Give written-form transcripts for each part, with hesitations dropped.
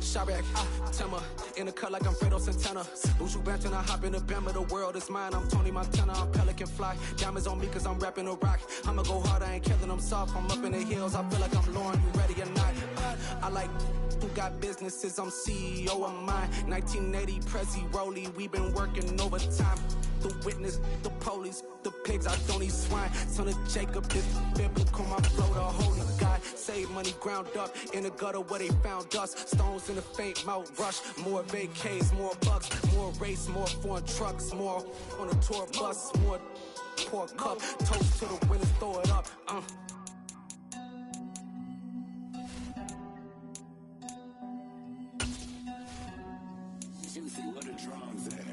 shot back. Timber in the cut like I'm Fredo Santana. Buju Banton, I hop in the Bama. The world is mine. I'm Tony Montana. I'm Pelican Fly. Diamonds on me cause I'm rapping a rock. I'ma go hard. I ain't killing them soft. I'm up in the hills. I feel like I'm Lauren. You ready or not? I like who got businesses. I'm CEO of mine. 1980 Prezi Rolly. We been working overtime. The witness, the police, the pigs, I don't eat swine. Son of Jacob, this biblical, my flow, the holy God. Save money ground up in the gutter where they found us. Stones in the faint mouth rush. More vacays, more bucks, more race, more foreign trucks, more on a tour bus, more pour cup. Toast to the winners, throw it up. Juicy, what a drums at.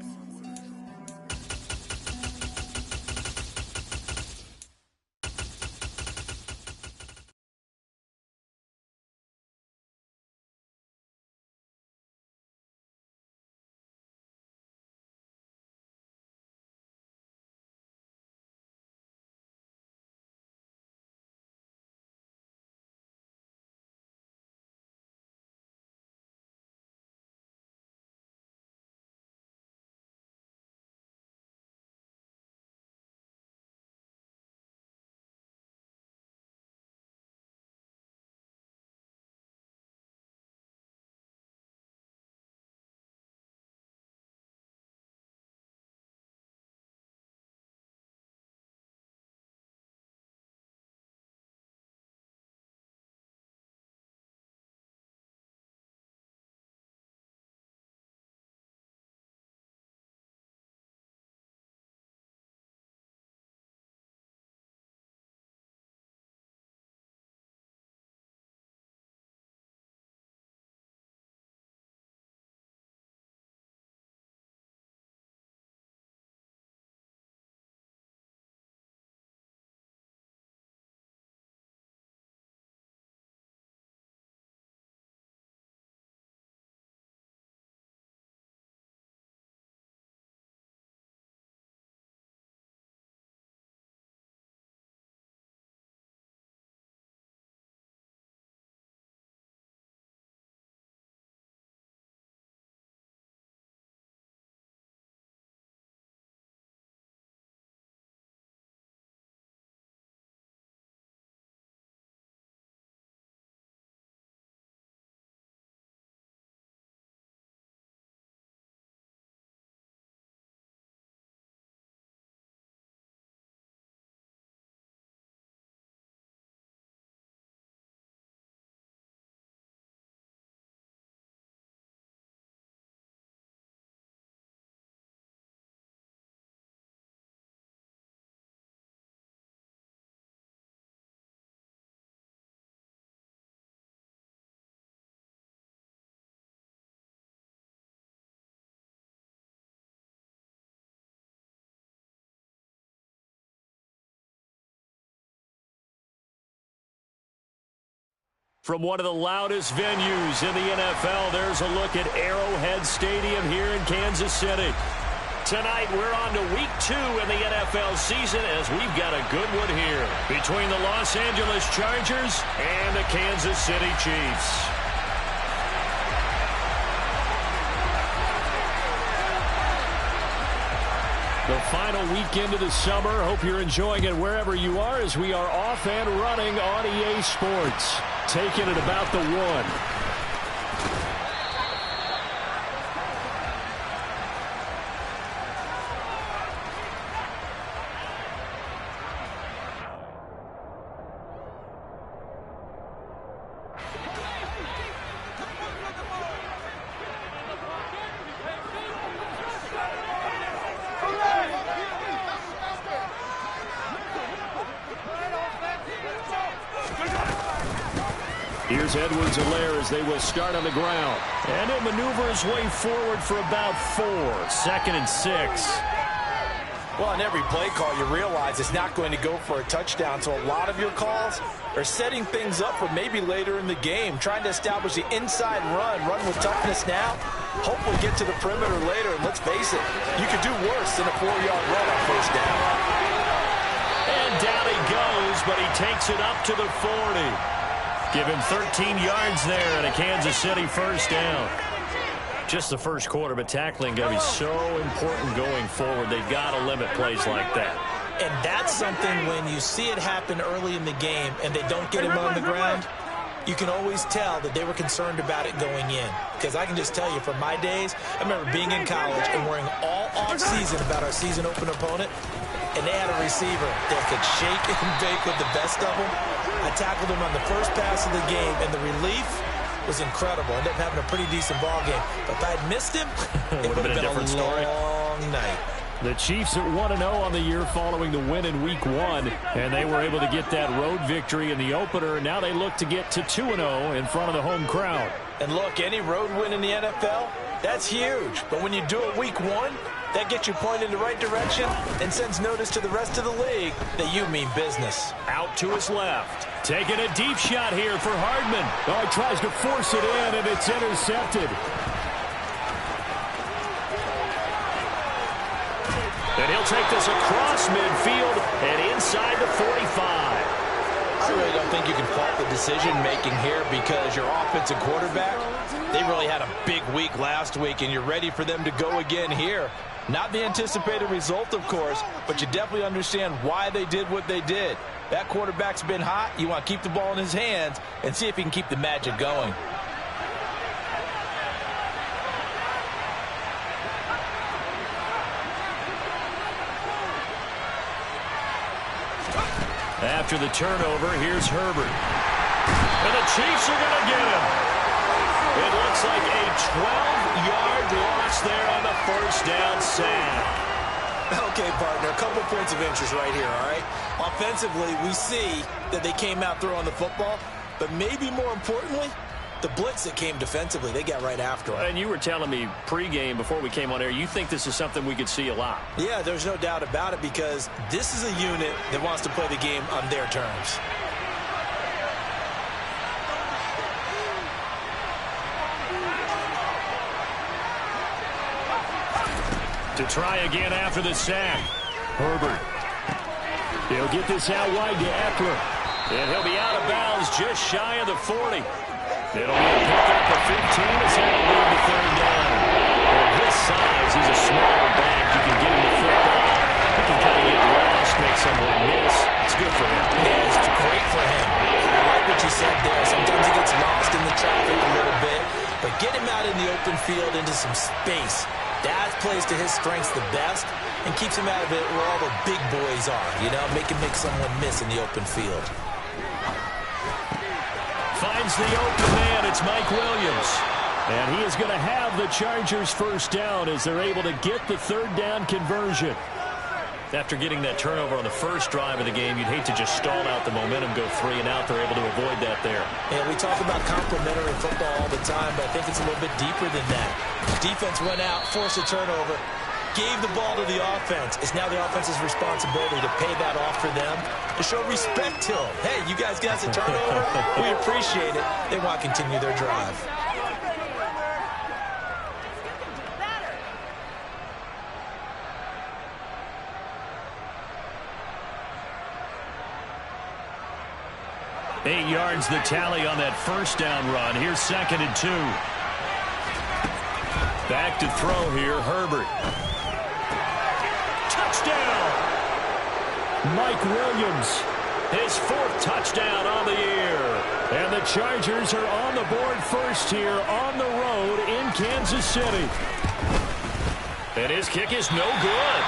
From one of the loudest venues in the NFL, there's a look at Arrowhead Stadium here in Kansas City. Tonight, we're on to Week 2 in the NFL season as we've got a good one here between the Los Angeles Chargers and the Kansas City Chiefs. The final weekend of the summer. Hope you're enjoying it wherever you are as we are off and running on EA Sports. Taking it about the 1. Here's Edwards-Helaire as they will start on the ground. And he'll maneuver his way forward for about 4. 2nd and 6. Well, on every play call, you realize it's not going to go for a touchdown. So a lot of your calls are setting things up for maybe later in the game, trying to establish the inside run with toughness now. Hopefully get to the perimeter later. And let's face it, you could do worse than a 4-yard run on first down. And down he goes, but he takes it up to the 40. Give him 13 yards there and a Kansas City first down. Just the first quarter, but tackling going to be so important going forward. They've got to limit plays like that. And that's something when you see it happen early in the game and they don't get him on the ground, you can always tell that they were concerned about it going in. Because I can just tell you from my days, I remember being in college and worrying all off-season about our season open opponent, and they had a receiver that could shake and bake with the best of them. I tackled him on the first pass of the game, and the relief was incredible. Ended up having a pretty decent ball game. But if I had missed him, it would have been a different story. Long night. The Chiefs at 1-0 on the year following the win in Week 1, and they were able to get that road victory in the opener. Now they look to get to 2-0 in front of the home crowd. And look, any road win in the NFL, that's huge. But when you do it Week 1, that gets you pointed in the right direction and sends notice to the rest of the league that you mean business. Out to his left. Taking a deep shot here for Hardman. Oh, he tries to force it in, and it's intercepted. And he'll take this across midfield and inside the 45. I really don't think you can fault the decision-making here because your offensive quarterback, they really had a big week last week, and you're ready for them to go again here. Not the anticipated result, of course, but you definitely understand why they did what they did. That quarterback's been hot. You want to keep the ball in his hands and see if he can keep the magic going. After the turnover, here's Herbert. And the Chiefs are going to get him. It looks like a 12-yard loss there on the first down sack. Okay, partner, a couple points of interest right here, all right? Offensively, we see that they came out throwing the football, but maybe more importantly, the blitz that came defensively, they got right after him. And you were telling me pregame before we came on air, you think this is something we could see a lot. Yeah, there's no doubt about it because this is a unit that wants to play the game on their terms. To try again after the sack. Herbert. He'll get this out wide to Eckler. And he'll be out of bounds just shy of the 40. It'll be a pickup of 15 as he'll lead the third down. At his size, he's a smaller back. You can get him the football. He can kind of get lost, make someone miss. It's good for him. Yeah, it's great for him. I like what you said there. Sometimes he gets lost in the traffic a little bit. But get him out in the open field into some space. That plays to his strengths the best and keeps him out of it where all the big boys are. You know, make him make someone miss in the open field. Finds the open man. It's Mike Williams. And he is going to have the Chargers first down as they're able to get the third down conversion. After getting that turnover on the first drive of the game, you'd hate to just stall out the momentum, go 3 and out. They're able to avoid that there. Yeah, we talk about complementary football all the time, but I think it's a little bit deeper than that. Defense went out, forced a turnover, gave the ball to the offense. It's now the offense's responsibility to pay that off for them, to show respect to them. Hey, you guys got a turnover? We appreciate it. They want to continue their drive. Eight yards the tally on that first down run. Here's 2nd and 2. Back to throw here, Herbert. Touchdown! Mike Williams, his 4th touchdown on the year. And the Chargers are on the board first here on the road in Kansas City. And his kick is no good.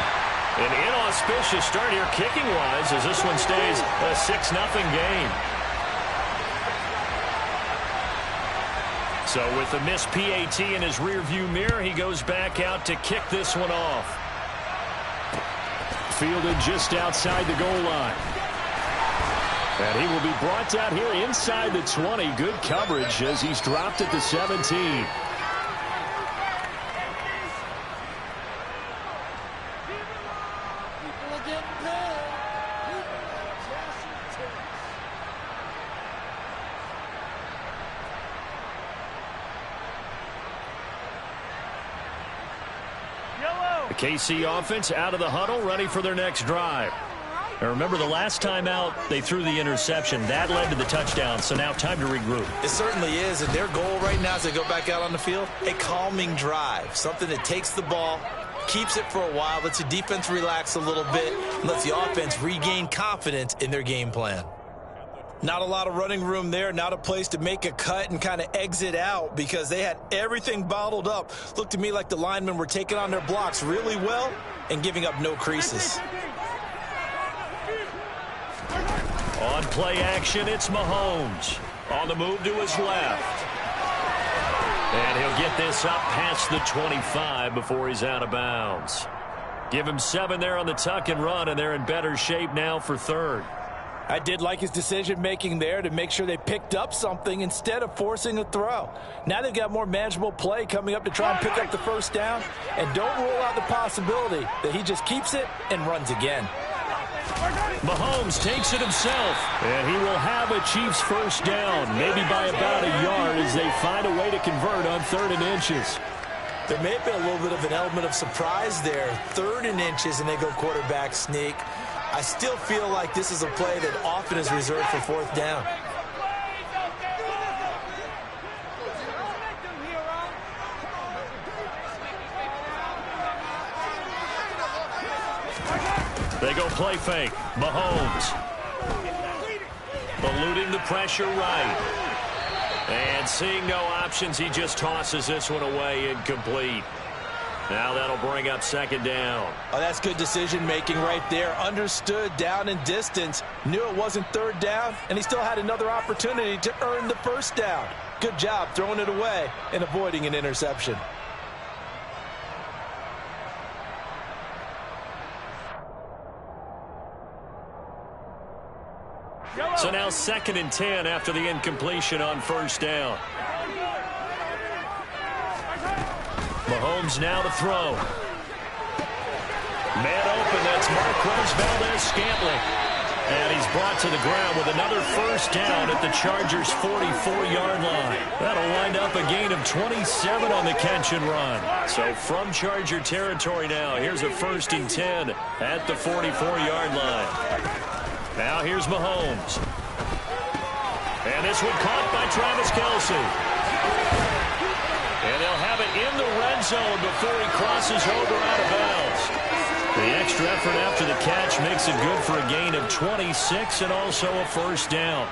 An inauspicious start here kicking-wise as this one stays a 6-0 game. So with the missed PAT in his rearview mirror, he goes back out to kick this one off. Fielded just outside the goal line. And he will be brought down here inside the 20. Good coverage as he's dropped at the 17. The KC offense out of the huddle, ready for their next drive. And remember, the last time out, they threw the interception. That led to the touchdown, so now time to regroup. It certainly is, and their goal right now as they go back out on the field, a calming drive, something that takes the ball, keeps it for a while, lets the defense relax a little bit, and lets the offense regain confidence in their game plan. Not a lot of running room there, not a place to make a cut and kind of exit out because they had everything bottled up. Looked to me like the linemen were taking on their blocks really well and giving up no creases. On play action, it's Mahomes. On the move to his left. And he'll get this up past the 25 before he's out of bounds. Give him 7 there on the tuck and run, and they're in better shape now for third. I did like his decision-making there to make sure they picked up something instead of forcing a throw. Now they've got more manageable play coming up to try and pick up the first down. And don't rule out the possibility that he just keeps it and runs again. Mahomes takes it himself, and he will have a Chiefs first down, maybe by about a yard as they find a way to convert on 3rd and inches. There may have been a little bit of an element of surprise there. 3rd and inches, and they go quarterback sneak. I still feel like this is a play that often is reserved for 4th down. They go play fake. Mahomes. Eluding the pressure right. And seeing no options, he just tosses this one away incomplete. Now that'll bring up 2nd down. Oh, that's good decision-making right there. Understood down and distance. Knew it wasn't 3rd down, and he still had another opportunity to earn the first down. Good job throwing it away and avoiding an interception. So now 2nd and 10 after the incompletion on 1st down. Mahomes now to throw. Man open, that's Marquez Valdez-Scantling. And he's brought to the ground with another first down at the Chargers' 44-yard line. That'll wind up a gain of 27 on the catch and run. So from Charger territory now, here's a 1st and 10 at the 44-yard line. Now here's Mahomes. And this one caught by Travis Kelce. And they'll have it in the red zone before he crosses over out of bounds. The extra effort after the catch makes it good for a gain of 26 and also a first down.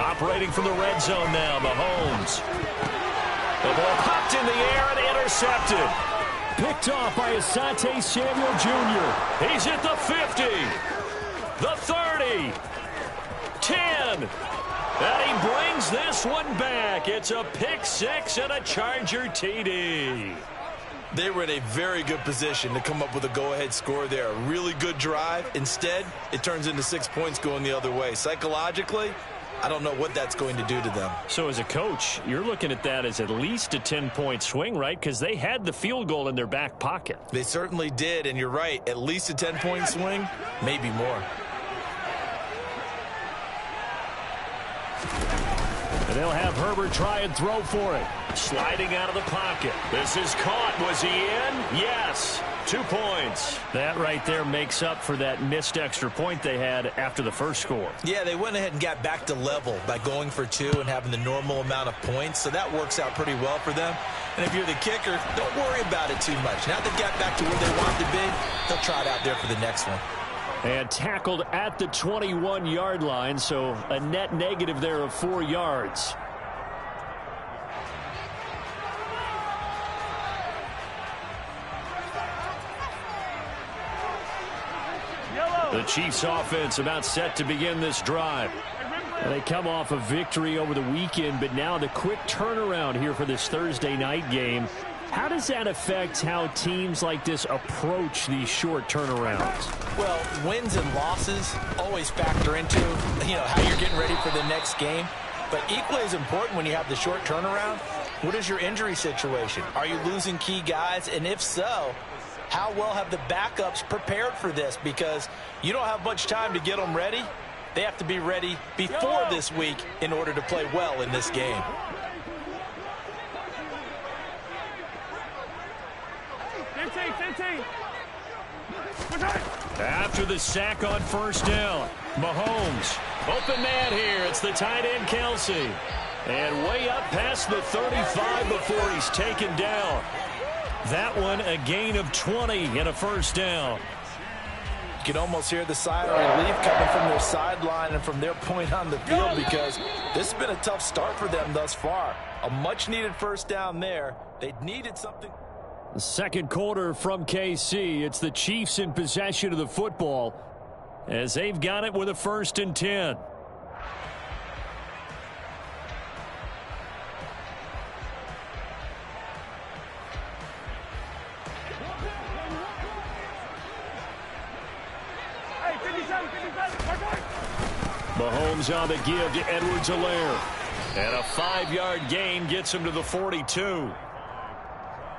Operating from the red zone now, Mahomes. The ball popped in the air and intercepted. Picked off by Asante Samuel Jr. He's at the 50, the 30, 10, and he brings this one back. It's a pick 6 and a Charger TD. They were in a very good position to come up with a go-ahead score there. A really good drive. Instead, it turns into 6 points going the other way. Psychologically, I don't know what that's going to do to them. So as a coach, you're looking at that as at least a 10-point swing, right? Because they had the field goal in their back pocket. They certainly did, and you're right. At least a 10-point swing, maybe more. And they'll have Herbert try and throw for it. Sliding out of the pocket. This is caught. Was he in? Yes. 2 points. That right there makes up for that missed extra point they had after the first score. Yeah, they went ahead and got back to level by going for 2 and having the normal amount of points, so that works out pretty well for them. And if you're the kicker, don't worry about it too much. Now they've got back to where they want to be, they'll try it out there for the next one. And tackled at the 21-yard line, so a net negative there of 4 yards. The Chiefs offense about set to begin this drive. And they come off a victory over the weekend, but now the quick turnaround here for this Thursday night game. How does that affect how teams like this approach these short turnarounds? Well, wins and losses always factor into, how you're getting ready for the next game. But equally as important when you have the short turnaround, what is your injury situation? Are you losing key guys? And if so, how well have the backups prepared for this? Because you don't have much time to get them ready. They have to be ready before this week in order to play well in this game. After the sack on first down, Mahomes. Open man here. It's the tight end, Kelsey. And way up past the 35 before he's taken down. That one a gain of 20 and a first down. You can almost hear the sigh of relief coming from their sideline and from their point on the field because this has been a tough start for them thus far. A much-needed first down there. They needed something. The second quarter from KC. It's the Chiefs in possession of the football as they've got it with a 1st and 10. Mahomes on the give to Edwards-Helaire. And a 5-yard gain gets him to the 42.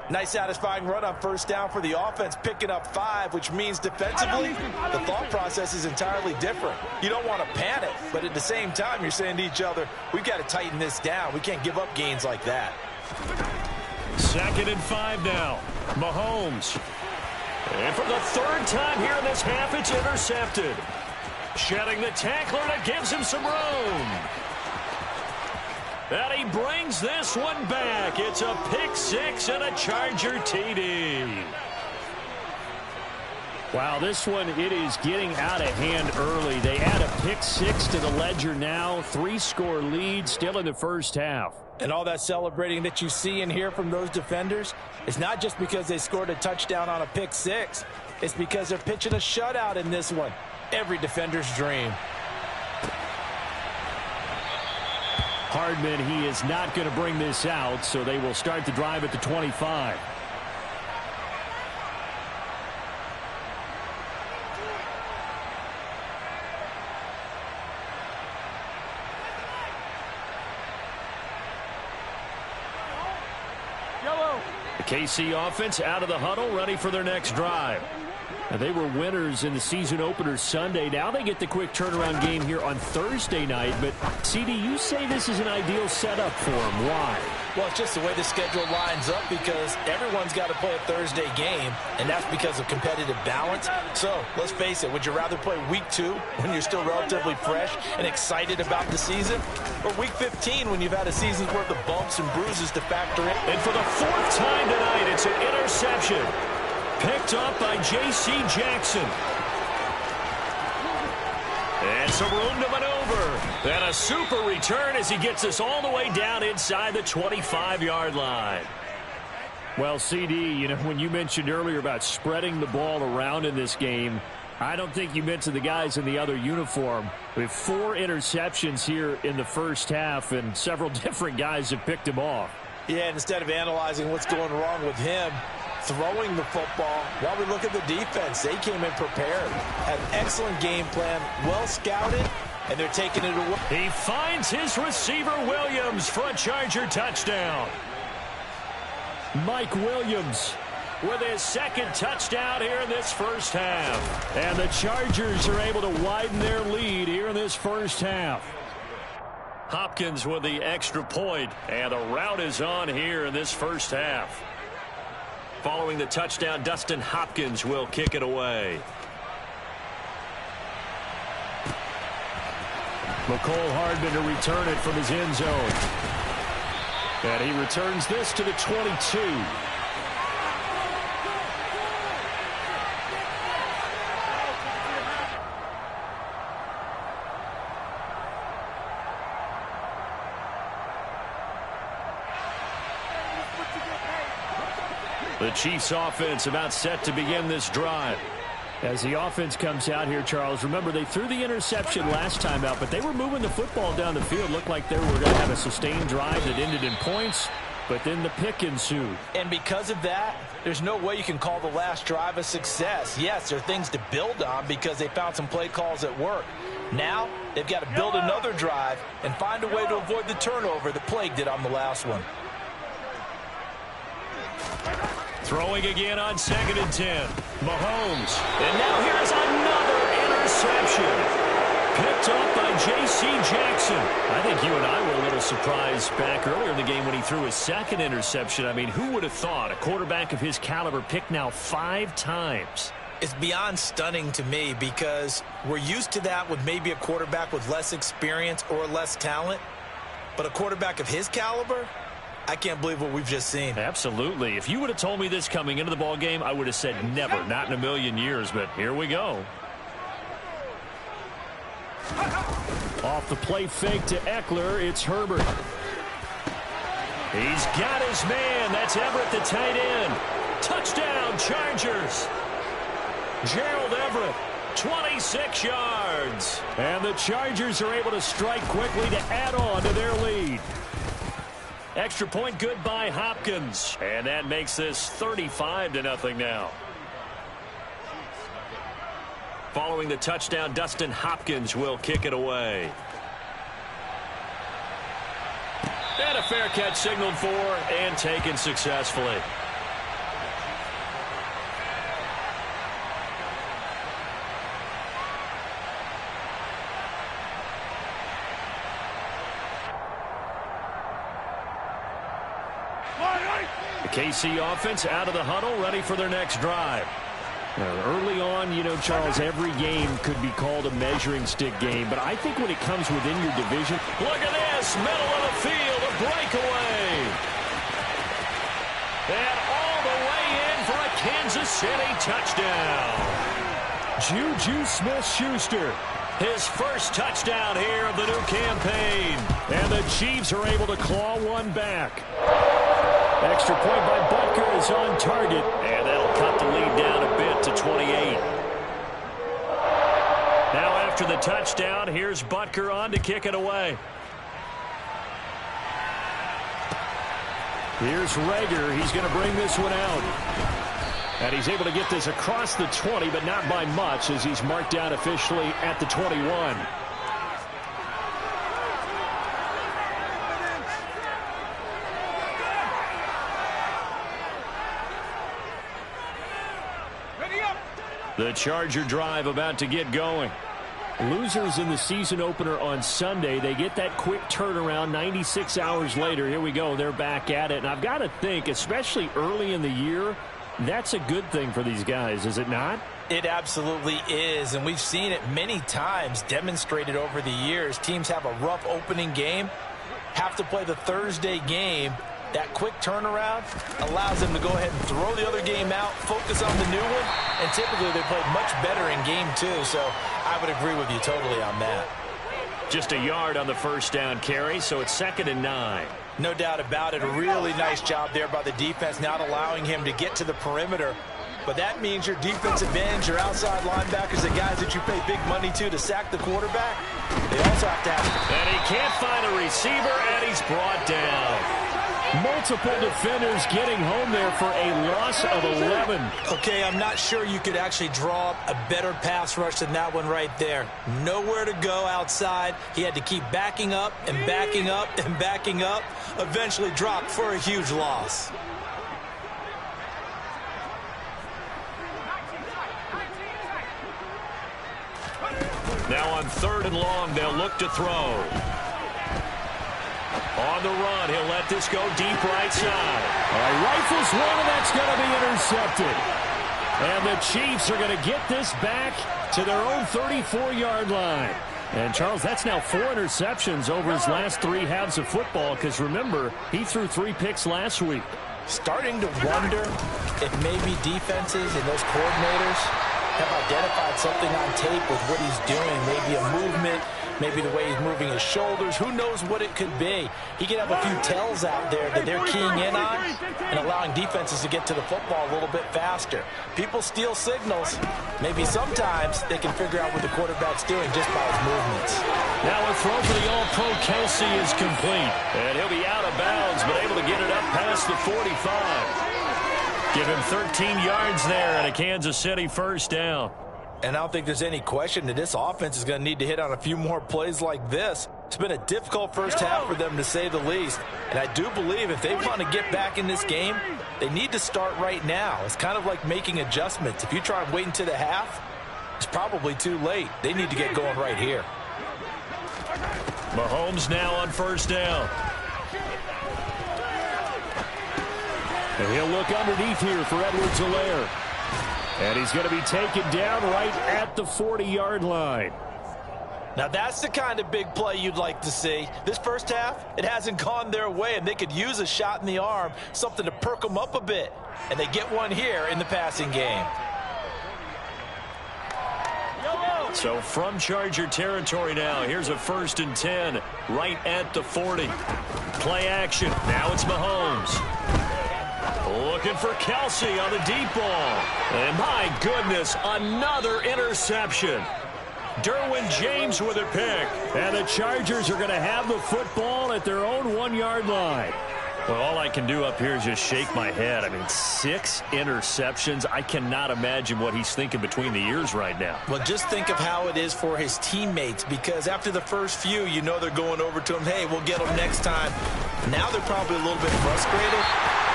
Nice satisfying run on first down for the offense, picking up 5, which means defensively, the thought process is entirely different. You don't want to panic, but at the same time, you're saying to each other, we've got to tighten this down. We can't give up gains like that. 2nd and 5 now. Mahomes. And for the 3rd time here in this half, it's intercepted. Shedding the tackler, and it gives him some room. And he brings this one back. It's a pick 6 and a Charger TD. Wow, this one, it is getting out of hand early. They add a pick 6 to the ledger now. 3-score lead, still in the first half. And all that celebrating that you see and hear from those defenders is not just because they scored a touchdown on a pick 6. It's because they're pitching a shutout in this one. Every defender's dream. Hardman, he is not going to bring this out, so they will start the drive at the 25. The KC offense out of the huddle, ready for their next drive. Now, they were winners in the season opener Sunday. Now they get the quick turnaround game here on Thursday night. But, CD, you say this is an ideal setup for them. Why? Well, it's just the way the schedule lines up because everyone's got to play a Thursday game, and that's because of competitive balance. So, let's face it, would you rather play week 2 when you're still relatively fresh and excited about the season, or week 15 when you've had a season's worth of bumps and bruises to factor in? And for the 4th time tonight, it's an interception. Picked up by J.C. Jackson. And some room to maneuver. And a super return as he gets us all the way down inside the 25-yard line. Well, CD, you know, when you mentioned earlier about spreading the ball around in this game, I don't think you mentioned the guys in the other uniform. We have 4 interceptions here in the first half, and several different guys have picked him off. Yeah, and instead of analyzing what's going wrong with him, throwing the football, while we look at the defense, they came in prepared, had an excellent game plan, well scouted, and they're taking it away. He finds his receiver Williams for a Charger touchdown. Mike Williams with his 2nd touchdown here in this first half. And the Chargers are able to widen their lead here in this first half. Hopkins with the extra point, and the route is on here in this first half. Following the touchdown, Dustin Hopkins will kick it away. McCole Hardman to return it from his end zone. And he returns this to the 22. The Chiefs offense about set to begin this drive. As the offense comes out here, Charles, remember they threw the interception last time out, but they were moving the football down the field. Looked like they were going to have a sustained drive that ended in points, but then the pick ensued. And because of that, there's no way you can call the last drive a success. Yes, there are things to build on because they found some play calls that work. Now, they've got to build another drive and find a way to avoid the turnover that plagued it on the last one. Throwing again on 2nd and 10. Mahomes. And now here's another interception. Picked up by J.C. Jackson. I think you and I were a little surprised back earlier in the game when he threw his second interception. I mean, who would have thought a quarterback of his caliber picked now 5 times? It's beyond stunning to me because we're used to that with maybe a quarterback with less experience or less talent. But a quarterback of his caliber, I can't believe what we've just seen. Absolutely. If you would have told me this coming into the ball game, I would have said never, not in a million years. But here we go. Off the play fake to Eckler, it's Herbert. He's got his man. That's Everett, the tight end. Touchdown, Chargers. Gerald Everett, 26 yards. And the Chargers are able to strike quickly to add on to their lead. Extra point good by Hopkins. And that makes this 35-0 now. Following the touchdown, Dustin Hopkins will kick it away. And a fair catch signaled for and taken successfully. The KC offense out of the huddle, ready for their next drive. Now, early on, you know, Charles, every game could be called a measuring stick game, but I think when it comes within your division, look at this, middle of the field, a breakaway. And all the way in for a Kansas City touchdown. Juju Smith-Schuster, his first touchdown here of the new campaign. And the Chiefs are able to claw one back. Extra point by Butker is on target, and that'll cut the lead down a bit to 28. Now after the touchdown, here's Butker on to kick it away. Here's Rager. He's going to bring this one out. And he's able to get this across the 20, but not by much, as he's marked down officially at the 21. The Charger drive about to get going. Losers in the season opener on Sunday, they get that quick turnaround 96 hours later. Here we go. They're back at it. And I've got to think, especially early in the year, that's a good thing for these guys, is it not? It absolutely is, and we've seen it many times demonstrated over the years. Teams have a rough opening game, have to play the Thursday game. That quick turnaround allows them to go ahead and throw the other game out, focus on the new one, and typically they play much better in game 2, so I would agree with you totally on that. Just a yard on the first down carry, so it's 2nd and 9. No doubt about it. A really nice job there by the defense, not allowing him to get to the perimeter. But that means your defensive ends, your outside linebackers, the guys that you pay big money to sack the quarterback, they also have to have... And he can't find a receiver, and he's brought down. Multiple defenders getting home there for a loss of 11. Okay, I'm not sure you could actually draw up a better pass rush than that one right there. Nowhere to go outside. He had to keep backing up and backing up and backing up. Eventually dropped for a huge loss. Now on 3rd and long, they'll look to throw. On the run, he'll let this go deep right side. All right, rifles one, and that's going to be intercepted. And the Chiefs are going to get this back to their own 34-yard line. And, Charles, that's now 4 interceptions over his last 3 halves of football, because, remember, he threw 3 picks last week. Starting to wonder if maybe defenses and those coordinators have identified something on tape with what he's doing, maybe a movement, maybe the way he's moving his shoulders. Who knows what it could be? He could have a few tells out there that they're keying in on and allowing defenses to get to the football a little bit faster. People steal signals. Maybe sometimes they can figure out what the quarterback's doing just by his movements. Now a throw for the All-Pro Kelsey is complete. And he'll be out of bounds, but able to get it up past the 45. Give him 13 yards there and a Kansas City first down. And I don't think there's any question that this offense is going to need to hit on a few more plays like this. It's been a difficult first half for them, to say the least. And I do believe if they want to get back in this game, they need to start right now. It's kind of like making adjustments. If you try and wait until the half, it's probably too late. They need to get going right here. Mahomes now on first down. And he'll look underneath here for Edwards-Helaire. And he's going to be taken down right at the 40-yard line. Now that's the kind of big play you'd like to see. This first half, it hasn't gone their way, and they could use a shot in the arm, something to perk them up a bit. And they get one here in the passing game. So from Charger territory now, here's a 1st and 10 right at the 40. Play action. Now it's Mahomes. Looking for Kelsey on the deep ball. And my goodness, another interception. Derwin James with a pick. And the Chargers are going to have the football at their own 1-yard line. Well, all I can do up here is just shake my head. I mean, 6 interceptions. I cannot imagine what he's thinking between the ears right now. Well, just think of how it is for his teammates, because after the first few, you know they're going over to him, hey, we'll get him next time. Now they're probably a little bit frustrated.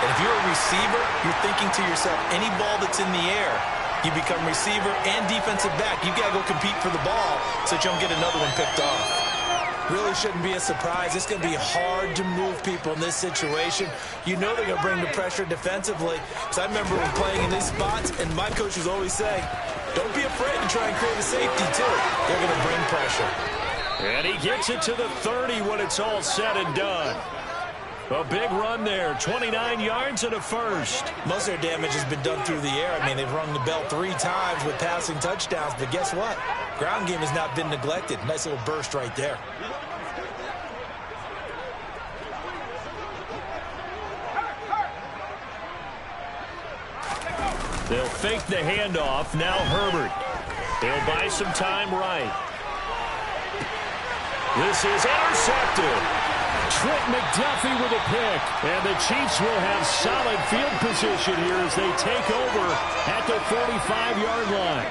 And if you're a receiver, you're thinking to yourself, any ball that's in the air, you become receiver and defensive back. You've got to go compete for the ball so that you don't get another one picked off. Really shouldn't be a surprise. It's going to be hard to move people in this situation. You know they're going to bring the pressure defensively. So I remember when playing in these spots, and my coach was always saying, don't be afraid to try and create a safety too. They're going to bring pressure. And he gets it to the 30 when it's all said and done. A big run there, 29 yards and a first. Most of their damage has been done through the air. I mean, they've rung the bell 3 times with passing touchdowns, but guess what? Ground game has not been neglected. Nice little burst right there. They'll fake the handoff. Now Herbert. He'll buy some time right. This is intercepted. Trent McDuffie with a pick. And the Chiefs will have solid field position here as they take over at the 45-yard line.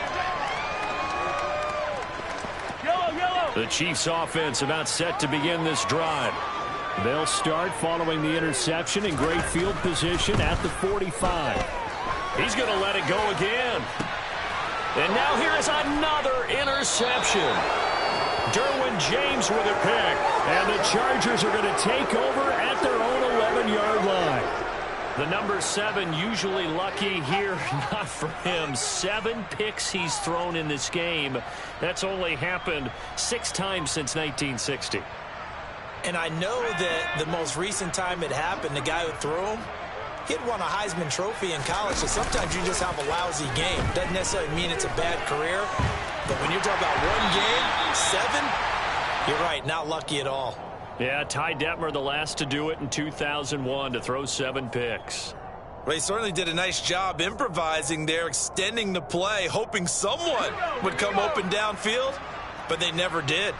The Chiefs offense about set to begin this drive. They'll start following the interception in great field position at the 45. He's going to let it go again. And now here is another interception. Derwin James with a pick. And the Chargers are going to take over at their own 11-yard line. The number 7 usually lucky here. Not for him. 7 picks he's thrown in this game. That's only happened 6 times since 1960. And I know that the most recent time it happened, the guy who threw him, he had won a Heisman Trophy in college, so sometimes you just have a lousy game. Doesn't necessarily mean it's a bad career, but when you're talking about 1 game, 7, you're right, not lucky at all. Yeah, Ty Detmer, the last to do it in 2001, to throw 7 picks. Well, he certainly did a nice job improvising there, extending the play, hoping someone would come open downfield, but they never did.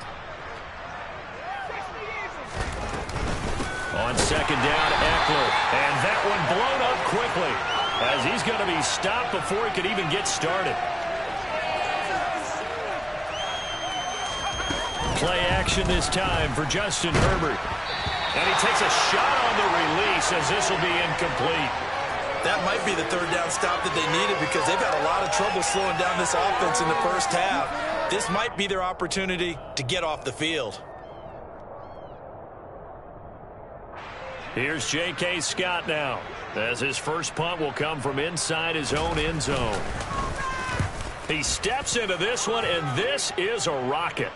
On second down, Eckler. And that one blown up quickly as he's going to be stopped before he could even get started. Play action this time for Justin Herbert. And he takes a shot on the release as this will be incomplete. That might be the 3rd down stop that they needed because they've had a lot of trouble slowing down this offense in the first half. This might be their opportunity to get off the field. Here's J.K. Scott now, as his first punt will come from inside his own end zone. He steps into this one, and this is a rocket.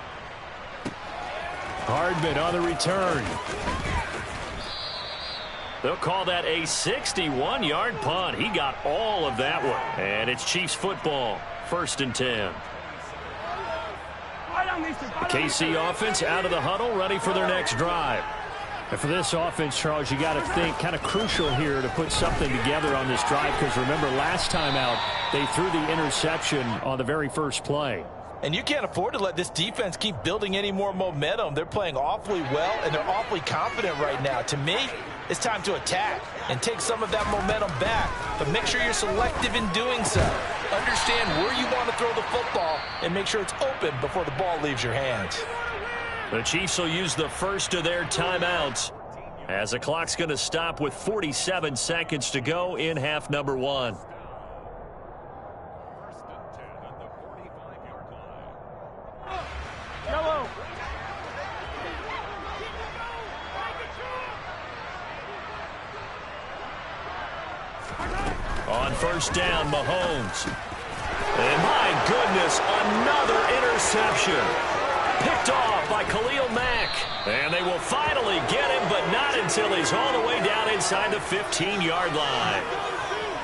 Hardman on the return. They'll call that a 61-yard punt. He got all of that one. And it's Chiefs football, 1st and 10. The KC offense out of the huddle, ready for their next drive. And for this offense, Charles, you got to think kind of crucial here to put something together on this drive because remember last time out they threw the interception on the very first play. And you can't afford to let this defense keep building any more momentum. They're playing awfully well, and they're awfully confident right now. To me, it's time to attack and take some of that momentum back. But make sure you're selective in doing so. Understand where you want to throw the football and make sure it's open before the ball leaves your hands. The Chiefs will use the first of their timeouts as the clock's going to stop with 47 seconds to go in half number 1. first down, Mahomes. And my goodness, another interception. Picked off by Khalil Mack. And they will finally get him, but not until he's all the way down inside the 15-yard line.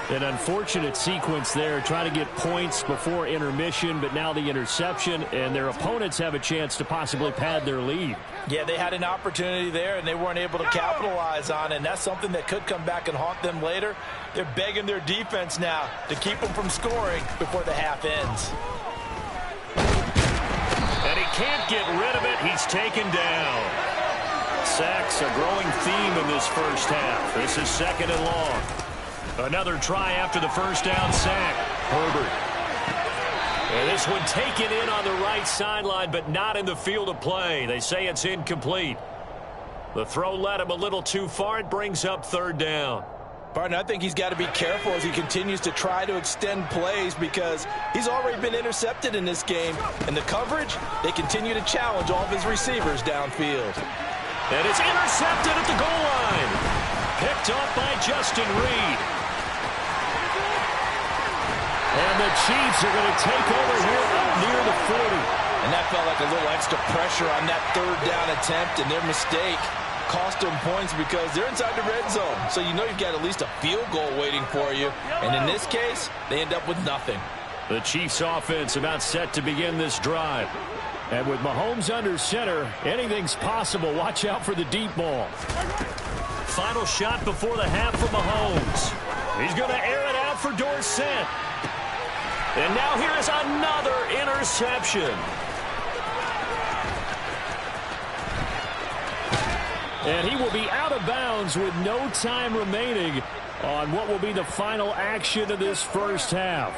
An unfortunate sequence there, trying to get points before intermission, but now the interception, and their opponents have a chance to possibly pad their lead. Yeah, they had an opportunity there, and they weren't able to capitalize on it, and that's something that could come back and haunt them later. They're begging their defense now to keep them from scoring before the half ends. And he can't get rid of it. He's taken down. Sacks, a growing theme in this first half. This is 2nd and long. Another try after the first down sack. Herbert. And this one taken in on the right sideline, but not in the field of play. They say it's incomplete. The throw led him a little too far. It brings up 3rd down. Partner, I think he's got to be careful as he continues to try to extend plays because he's already been intercepted in this game. And the coverage, they continue to challenge all of his receivers downfield. And it's intercepted at the goal line. Picked up by Justin Reed. And the Chiefs are going to take over here up near the 40. And that felt like a little extra pressure on that 3rd down attempt, and their mistake cost them points because they're inside the red zone. So you know you've got at least a field goal waiting for you. And in this case, they end up with nothing. The Chiefs offense about set to begin this drive. And with Mahomes under center, anything's possible. Watch out for the deep ball. Final shot before the half for Mahomes. He's going to air it out for Dorsett. And now here is another interception. And he will be out of bounds with no time remaining on what will be the final action of this first half.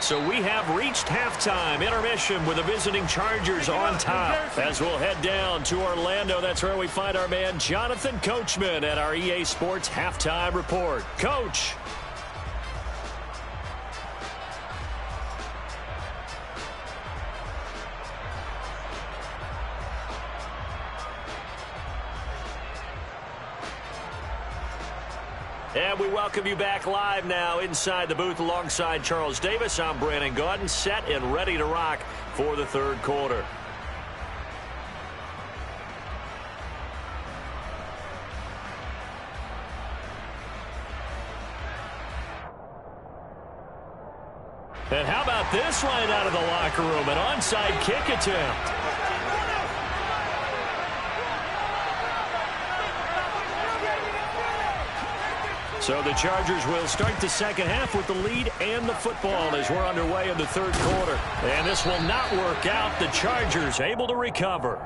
So we have reached halftime, intermission with the visiting Chargers on top. As we'll head down to Orlando, that's where we find our man Jonathan Coachman at our EA Sports Halftime Report. Coach. And we welcome you back live now inside the booth alongside Charles Davis. I'm Brandon Gaudin, set and ready to rock for the 3rd quarter. And how about this line out of the locker room? An onside kick attempt. So the Chargers will start the second half with the lead and the football as we're underway in the 3rd quarter. And this will not work out. The Chargers able to recover.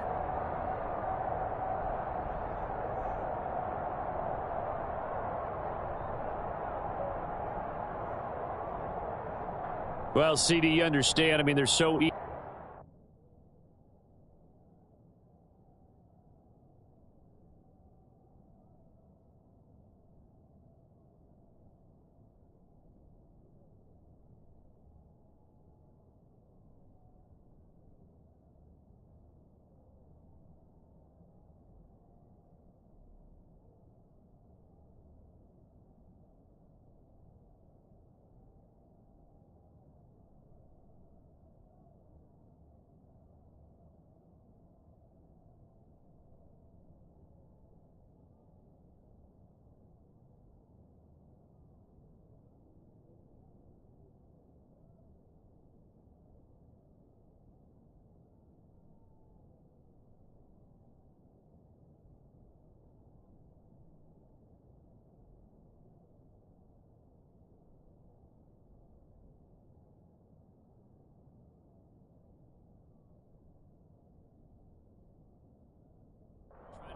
Well, CD, you understand. I mean, they're so easy.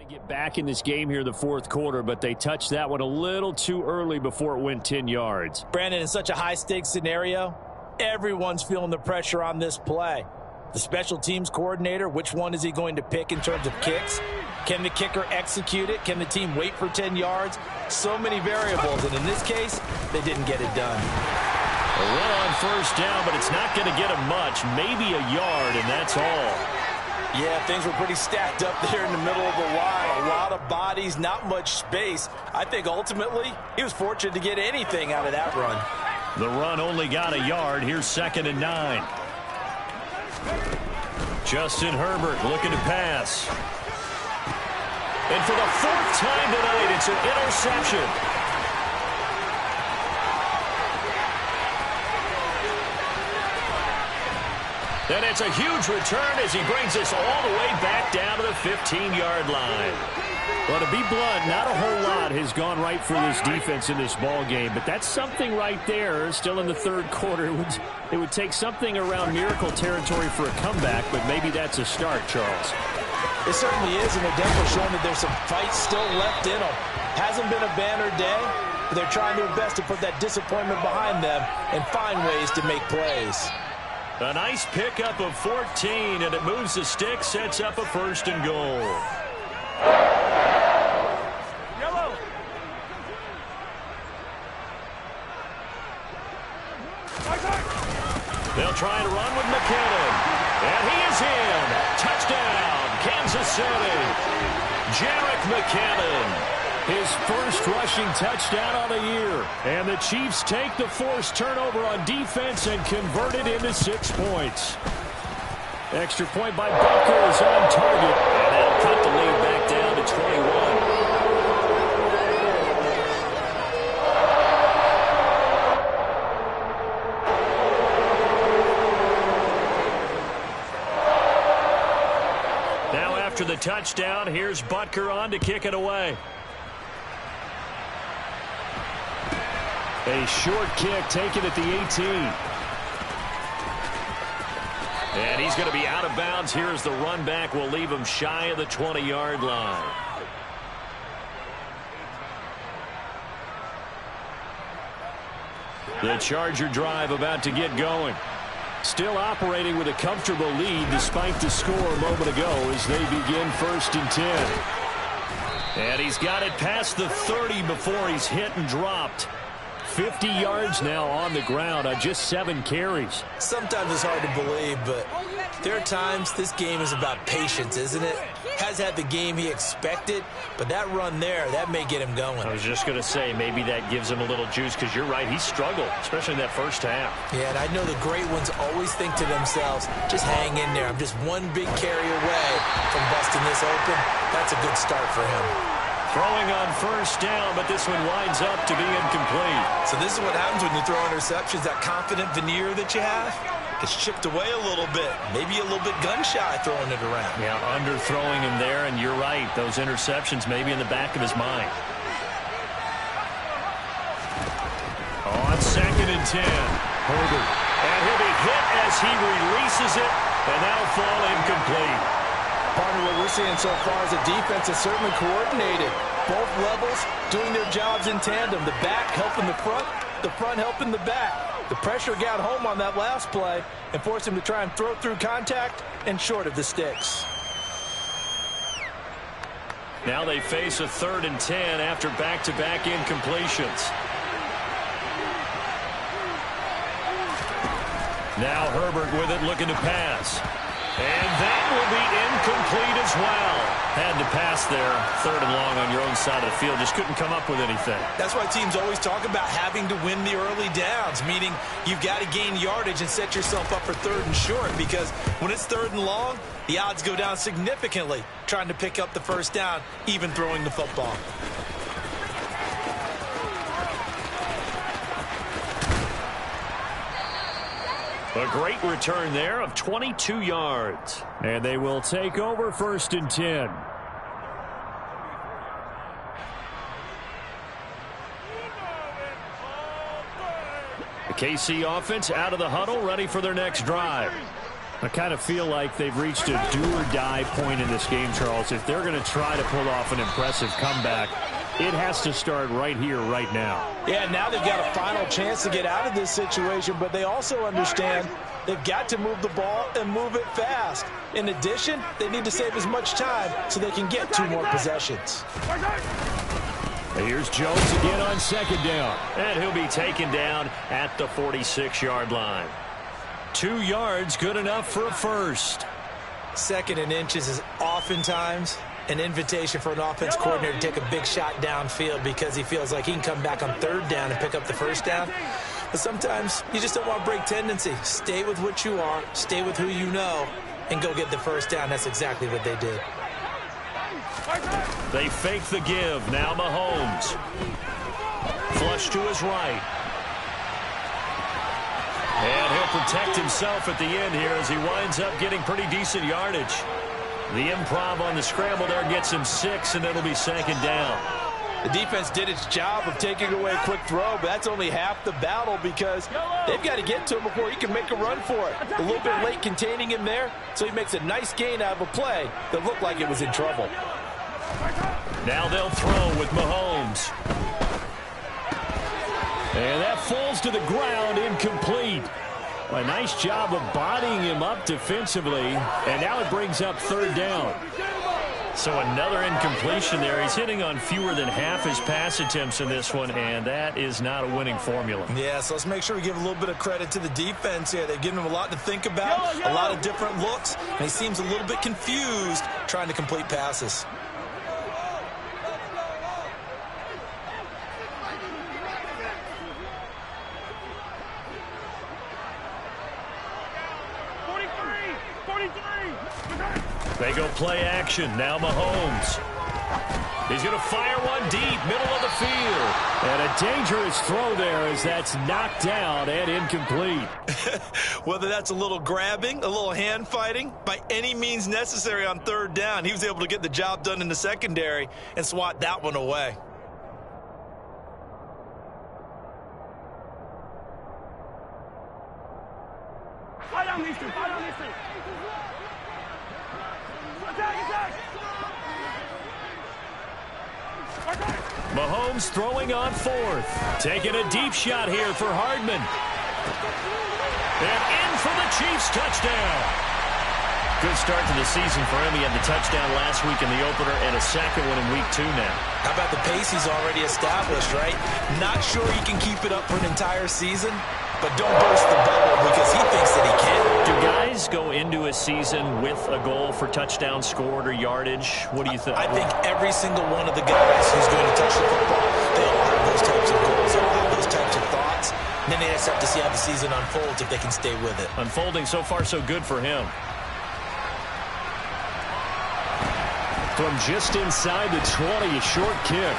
Get back in this game here in the 4th quarter, but they touched that one a little too early before it went 10 yards. Brandon, in such a high-stakes scenario, everyone's feeling the pressure on this play. The special teams coordinator, which one is he going to pick in terms of kicks? Can the kicker execute it? Can the team wait for 10 yards? So many variables, and in this case, they didn't get it done. A run on first down, but it's not going to get him much, maybe a yard, and that's all. Yeah, things were pretty stacked up there in the middle of the line. A lot of bodies, not much space. I think ultimately he was fortunate to get anything out of that run. The run only got a yard. Here's 2nd and 9. Justin Herbert looking to pass. And for the 4th time tonight, it's an interception. And it's a huge return as he brings us all the way back down to the 15-yard line. Well, to be blunt, not a whole lot has gone right for this defense in this ball game, but that's something right there. Still in the 3rd quarter, it would take something around miracle territory for a comeback, but maybe that's a start, Charles. It certainly is, and they're definitely showing that there's some fight still left in them. Hasn't been a banner day, but they're trying their best to put that disappointment behind them and find ways to make plays. A nice pickup of 14, and it moves the stick, sets up a 1st and goal. Yellow. They'll try to run with McKinnon. And he is in. Touchdown, Kansas City. Jerick McKinnon. His first rushing touchdown on the year. And the Chiefs take the forced turnover on defense and convert it into 6 points. Extra point by Butker is on target. And that'll cut the lead back down to 21. Now after the touchdown, here's Butker on to kick it away. A short kick taken at the 18. And he's going to be out of bounds. Here's the run back. Will leave him shy of the 20-yard line. The Charger drive about to get going. Still operating with a comfortable lead despite the score a moment ago as they begin 1st and 10. And he's got it past the 30 before he's hit and dropped. 50 yards now on the ground on just 7 carries. Sometimes it's hard to believe, but there are times this game is about patience, isn't it? Has had the game he expected, but that run there, that may get him going. I was just going to say, maybe that gives him a little juice because you're right, he struggled, especially in that first half. Yeah, and I know the great ones always think to themselves, just hang in there. I'm just one big carry away from busting this open. That's a good start for him. Throwing on 1st down, but this one winds up to be incomplete. So this is what happens when you throw interceptions. That confident veneer that you have gets chipped away a little bit. Maybe a little bit gun-shy throwing it around. Yeah, underthrowing him there, and you're right. Those interceptions may be in the back of his mind. On 2nd and 10, Herbert. And he'll be hit as he releases it, and that'll fall incomplete. Partner, what we're seeing so far is the defense is certainly coordinated. Both levels doing their jobs in tandem. The back helping the front helping the back. The pressure got home on that last play and forced him to try and throw through contact and short of the sticks. Now they face a 3rd and 10 after back-to-back incompletions. Now Herbert with it, looking to pass. And that will be incomplete as well. Had to pass there, 3rd and long on your own side of the field. Just couldn't come up with anything. That's why teams always talk about having to win the early downs, meaning you've got to gain yardage and set yourself up for 3rd and short, because when it's 3rd and long, the odds go down significantly trying to pick up the 1st down, even throwing the football. A great return there of 22 yards. And they will take over 1st and 10. The KC offense out of the huddle, ready for their next drive. I kind of feel like they've reached a do-or-die point in this game, Charles. If they're going to try to pull off an impressive comeback, it has to start right here, right now. Yeah, now they've got a final chance to get out of this situation, but they also understand they've got to move the ball and move it fast. In addition, they need to save as much time so they can get 2 more possessions. Here's Jones again on 2nd down. And he'll be taken down at the 46-yard line. 2 yards, good enough for a first. Second and inches is oftentimes an invitation for an offense coordinator to take a big shot downfield because he feels like he can come back on third down and pick up the first down. But sometimes you just don't want to break tendency. Stay with what you are, stay with who you know, and go get the first down. That's exactly what they did. They fake the give. Now Mahomes. Flush to his right. And he'll protect himself at the end here as he winds up getting pretty decent yardage. The improv on the scramble there gets him 6, and it'll be second down. The defense did its job of taking away a quick throw, but that's only half the battle because they've got to get to him before he can make a run for it. A little bit late containing him there, so he makes a nice gain out of a play that looked like it was in trouble. Now they'll throw with Mahomes. And that falls to the ground, incomplete. A nice job of bodying him up defensively, and now it brings up third down. So another incompletion there. He's hitting on fewer than half his pass attempts in this one, and that is not a winning formula. Yeah, so let's make sure we give a little bit of credit to the defense here. They've given him a lot to think about, a lot of different looks, and he seems a little bit confused trying to complete passes. They go play action. Now Mahomes. He's going to fire one deep, middle of the field. And a dangerous throw there as that's knocked down and incomplete. Whether that's a little grabbing, a little hand fighting, by any means necessary on third down, he was able to get the job done in the secondary and swat that one away. Fight on these two. Fight on these two. Mahomes throwing on fourth. Taking a deep shot here for Hardman. And in for the Chiefs touchdown. Good start to the season for him. He had the touchdown last week in the opener and a second one in week 2 now. How about the pace he's already established, right? Not sure he can keep it up for an entire season, but don't burst the bubble because he thinks that he can. Do guys go into a season with a goal for touchdown scored or yardage? What do you think? I think every single one of the guys who's going to touch the football, they all have those types of goals, they all have those types of thoughts. And then they just have to see how the season unfolds if they can stay with it. Unfolding so far so good for him. From just inside the 20, a short kick.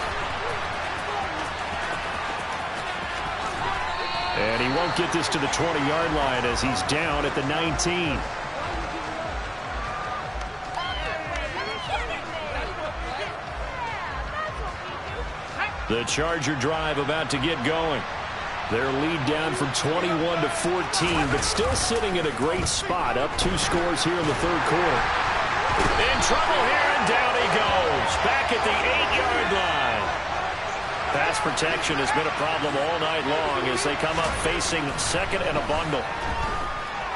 And he won't get this to the 20-yard line as he's down at the 19. The Charger drive about to get going. Their lead down from 21 to 14, but still sitting in a great spot. Up 2 scores here in the third quarter. In trouble here, and down he goes. Back at the 8-yard line. Pass protection has been a problem all night long as they come up facing second and a bundle.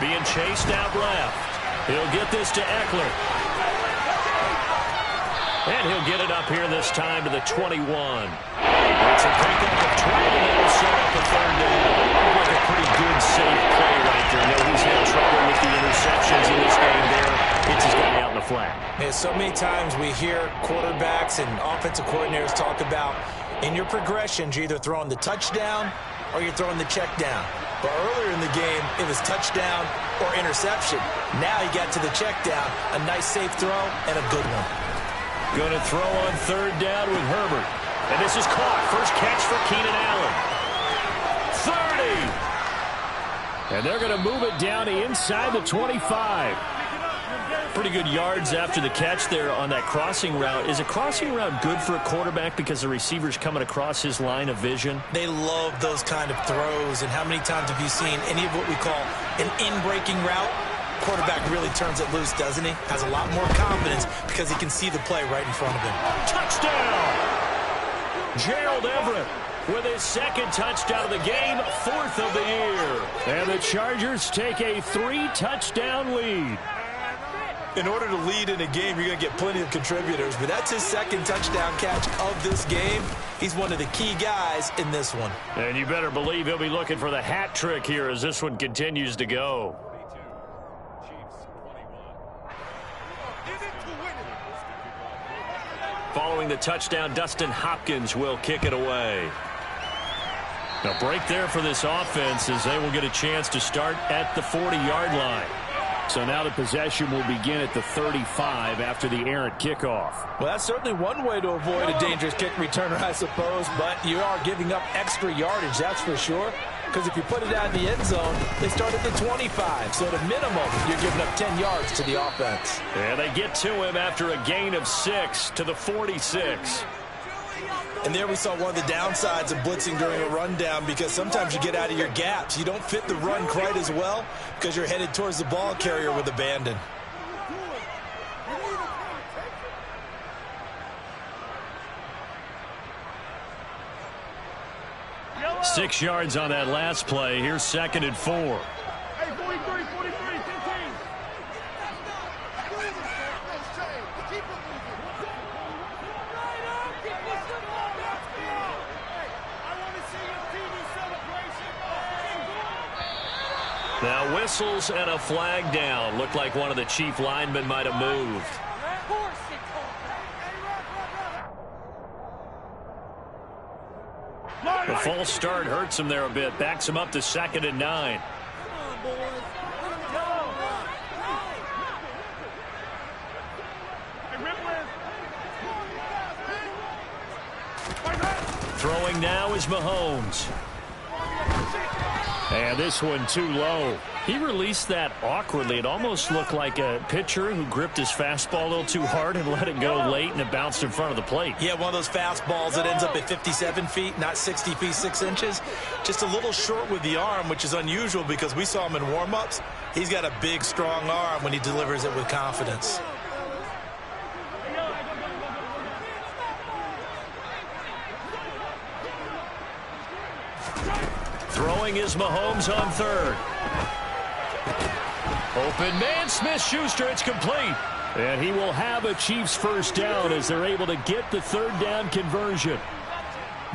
Being chased out left. He'll get this to Eckler. And he'll get it up here this time to the 21. It's a pickup of 12, and it'll set up a third down. Like a pretty good, safe play right there. You know, he's had trouble with the interceptions in this game there. Hits his guy out in the flat. Yeah, so many times we hear quarterbacks and offensive coordinators talk about in your progressions, you're either throwing the touchdown or you're throwing the check down. But earlier in the game, it was touchdown or interception. Now you got to the check down, a nice safe throw, and a good one. Going to throw on third down with Herbert. And this is caught. First catch for Keenan Allen. 30. And they're going to move it down to inside the 25. Pretty good yards after the catch there on that crossing route. Is a crossing route good for a quarterback because the receiver's coming across his line of vision? They love those kind of throws. And how many times have you seen any of what we call an in-breaking route? Quarterback really turns it loose, doesn't he? Has a lot more confidence because he can see the play right in front of him. Touchdown! Gerald Everett with his second touchdown of the game, 4th of the year. And the Chargers take a 3-touchdown lead. In order to lead in a game, you're going to get plenty of contributors, but that's his second touchdown catch of this game. He's one of the key guys in this one. And you better believe he'll be looking for the hat trick here as this one continues to go. Following the touchdown, Dustin Hopkins will kick it away. A break there for this offense as they will get a chance to start at the 40-yard line. So now the possession will begin at the 35 after the errant kickoff. Well, that's certainly one way to avoid a dangerous kick returner, I suppose, but you are giving up extra yardage, that's for sure. Because if you put it out in the end zone, they start at the 25. So at a minimum, you're giving up 10 yards to the offense. And they get to him after a gain of 6 to the 46. And there we saw one of the downsides of blitzing during a rundown, because sometimes you get out of your gaps. You don't fit the run quite as well because you're headed towards the ball carrier with abandon. Yellow. 6 yards on that last play. Here's 2nd and 4. Hey, 43, 43, 15. Now whistles and a flag down. Looked like one of the chief linemen might have moved. The false start hurts him there a bit. Backs him up to 2nd and 9. Throwing now is Mahomes. And this one too low. He released that awkwardly. It almost looked like a pitcher who gripped his fastball a little too hard and let it go late, and it bounced in front of the plate. Yeah, one of those fastballs that ends up at 57 feet, not 60 feet, 6 inches. Just a little short with the arm, which is unusual because we saw him in warm-ups. He's got a big, strong arm when he delivers it with confidence. Throwing is Mahomes on 3rd. Open man, Smith-Schuster, it's complete. And he will have a Chiefs first down as they're able to get the 3rd down conversion.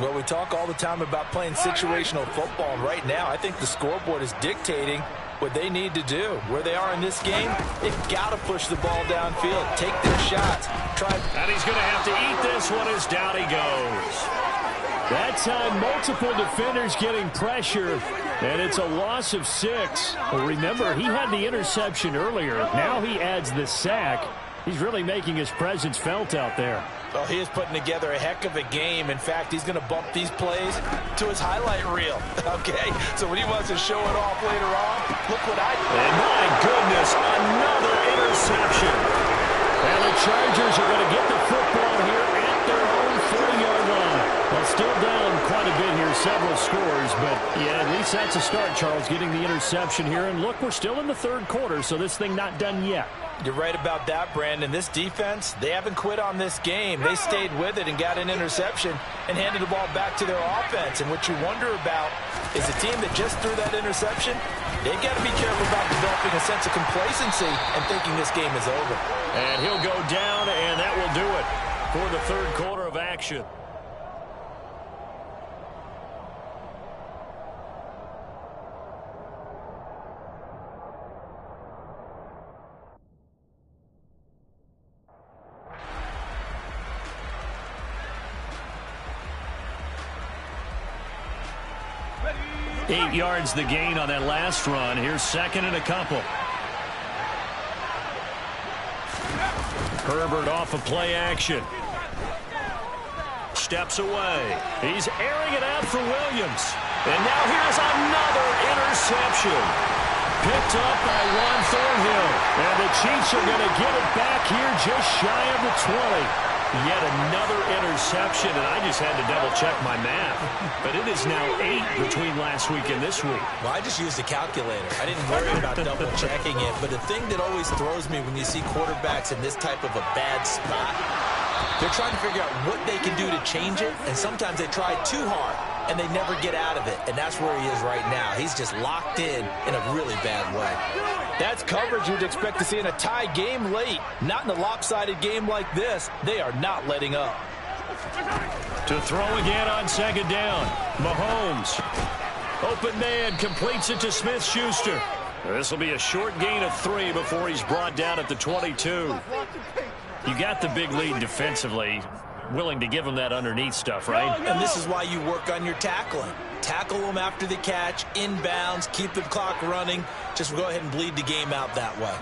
Well, we talk all the time about playing situational football. Right now, I think the scoreboard is dictating what they need to do. Where they are in this game, they've got to push the ball downfield, take their shots. And he's going to have to eat this one as down he goes. That time, multiple defenders getting pressure, and it's a loss of 6. Well, remember, he had the interception earlier. Now he adds the sack. He's really making his presence felt out there. Well, he is putting together a heck of a game. In fact, he's going to bump these plays to his highlight reel. Okay, so when he wants to show it off later on, look what I did. And my goodness, another interception. And the Chargers are going to get the football here at their own 40-yard line. Well, still down quite a bit here, several scores, but yeah, at least that's a start, Charles, getting the interception here. And look, we're still in the 3rd quarter, so this thing not done yet. You're right about that, Brandon. This defense, they haven't quit on this game. They stayed with it and got an interception and handed the ball back to their offense. And what you wonder about is a team that just threw that interception, they got to be careful about developing a sense of complacency and thinking this game is over. And he'll go down, and that will do it for the 3rd quarter of action. Eight yards the gain on that last run. Here's 2nd and a couple. Herbert off of play action. Steps away. He's airing it out for Williams. And now here's another interception. Picked up by Juan Thornhill. And the Chiefs are going to get it back here just shy of the 20. Yet another interception, and I just had to double-check my math. But it is now 8 between last week and this week. Well, I just used a calculator. I didn't worry about double-checking it. But the thing that always throws me when you see quarterbacks in this type of a bad spot, they're trying to figure out what they can do to change it, and sometimes they try too hard, and they never get out of it. And that's where he is right now. He's just locked in a really bad way. That's coverage you'd expect to see in a tie game late. Not in a lopsided game like this. They are not letting up. To throw again on 2nd down. Mahomes. Open man completes it to Smith-Schuster. This will be a short gain of 3 before he's brought down at the 22. You got the big lead defensively. Willing to give them that underneath stuff, right? And this is why you work on your tackling. Tackle them after the catch, inbounds, keep the clock running. Just go ahead and bleed the game out that way.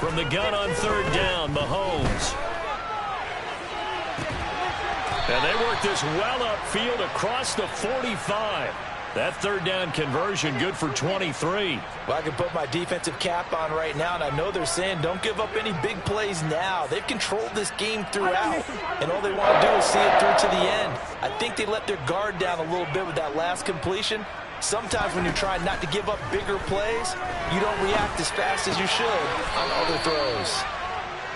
From the gun on third down, Mahomes. And they work this well upfield across the 45. That third down conversion good for 23. Well, I can put my defensive cap on right now, and I know they're saying don't give up any big plays now. They've controlled this game throughout, and all they want to do is see it through to the end. I think they let their guard down a little bit with that last completion. Sometimes when you try not to give up bigger plays, you don't react as fast as you should on other throws.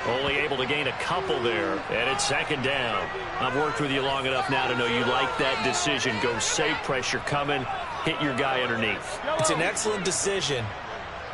Only able to gain a couple there, and it's second down. I've worked with you long enough now to know you like that decision. Go safe, pressure coming, hit your guy underneath. It's an excellent decision,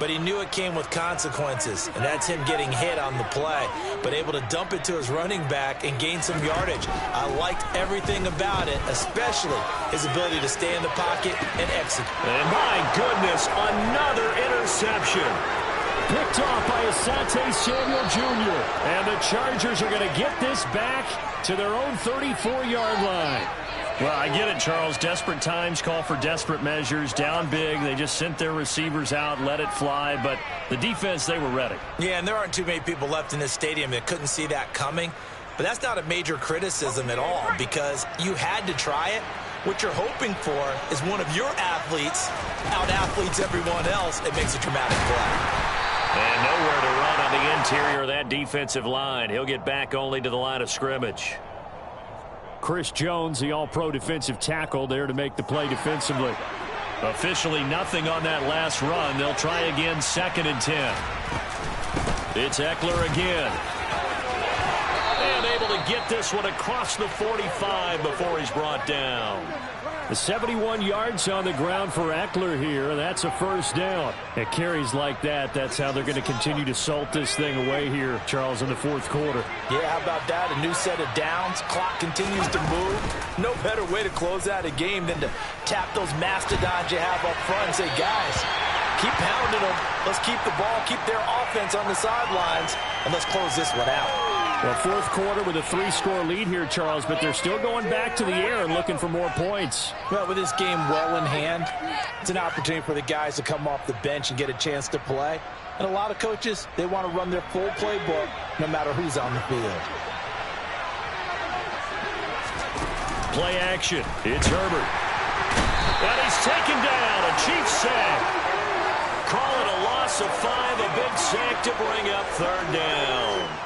but he knew it came with consequences, and that's him getting hit on the play, but able to dump it to his running back and gain some yardage. I liked everything about it, especially his ability to stay in the pocket and execute. And my goodness, another interception. Picked off by Asante Samuel Jr. And the Chargers are going to get this back to their own 34-yard line. Well, I get it, Charles. Desperate times call for desperate measures. Down big. They just sent their receivers out, let it fly. But the defense, they were ready. Yeah, and there aren't too many people left in this stadium that couldn't see that coming. But that's not a major criticism at all because you had to try it. What you're hoping for is one of your athletes out-athletes everyone else. It makes a dramatic play. And nowhere to run on the interior of that defensive line. He'll get back only to the line of scrimmage. Chris Jones, the all-pro defensive tackle, there to make the play defensively. Officially nothing on that last run. They'll try again, 2nd and 10. It's Eckler again. And able to get this one across the 45 before he's brought down. The 71 yards on the ground for Eckler here. That's a first down. At carries like that, that's how they're going to continue to salt this thing away here, Charles, in the fourth quarter. Yeah, how about that? A new set of downs. Clock continues to move. No better way to close out a game than to tap those mastodons you have up front and say, guys, keep pounding them. Let's keep the ball, keep their offense on the sidelines, and let's close this one out. Well, fourth quarter with a 3-score lead here, Charles, but they're still going back to the air and looking for more points. Well, with this game well in hand, it's an opportunity for the guys to come off the bench and get a chance to play. And a lot of coaches, they want to run their full playbook no matter who's on the field. Play action. It's Herbert. And he's taken down. A Chiefs sack. Call it a loss of 5. A big sack to bring up third down.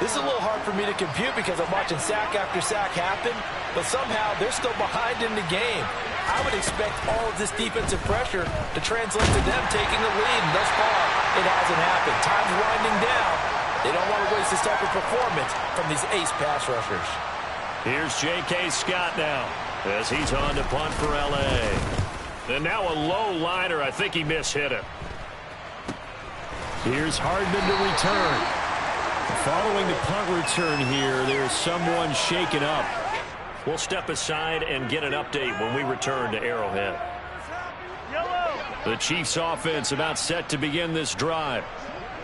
This is a little hard for me to compute because I'm watching sack after sack happen, but somehow they're still behind in the game. I would expect all of this defensive pressure to translate to them taking the lead, and thus far, it hasn't happened. Time's winding down. They don't want to waste this type of performance from these ace pass rushers. Here's J.K. Scott now as he's on to punt for L.A. And now a low liner. I think he mishit it. Here's Hardman to return. Following the punt return here, there's someone shaken up. We'll step aside and get an update when we return to Arrowhead. The Chiefs offense about set to begin this drive.